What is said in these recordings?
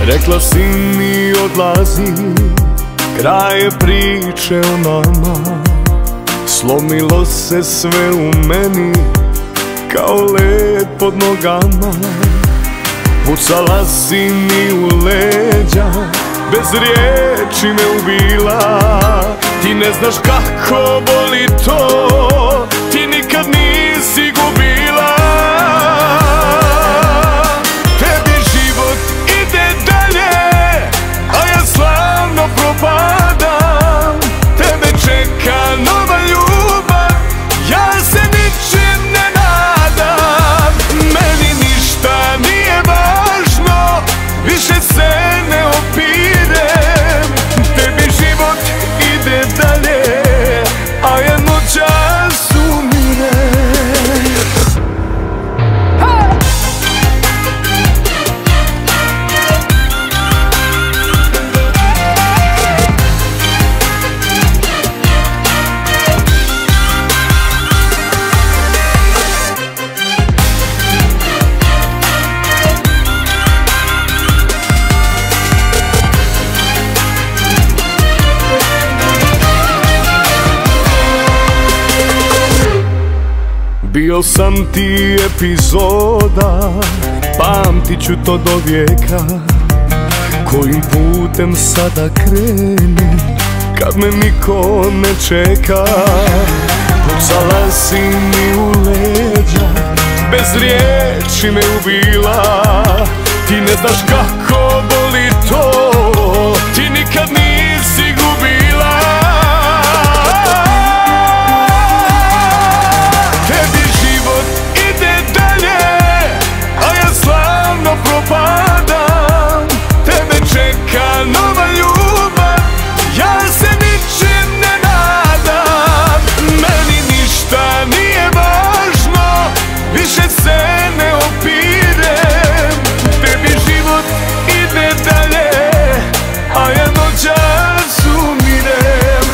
Rekla si mi odlazi, kraj je priče o nama. Slomilo se sve u meni, kao led pod nogama. Pucala si mi u leđa, bez riječi me ubila. Ti ne znaš kako boli to, ti nikad nisi gubila. Tebi život ide dalje, a ja slavno propadam. Tebe čeka nova ljubav, ja se ničim ne nadam. Meni ništa nije važno, više se ne opirem. Tebi život ide dalje, a ja noćas umirem. Bio sam ti epizoda, pamtit ću to do vijeka. Kojim putem sada krenem, kad me niko ne čeka. Pucala si mi u leđa, bez riječi me ubila. Ti ne znaš kako boli to, ti nikad nisi gubila. Propadam, tebe čeka nova ljubav, ja se ničim ne nadam. Meni ništa nije važno, više se ne opirem. Tebi život ide dalje, a ja noćas umirem.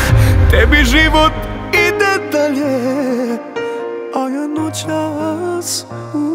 Tebi život ide dalje, a ja noćas umirem.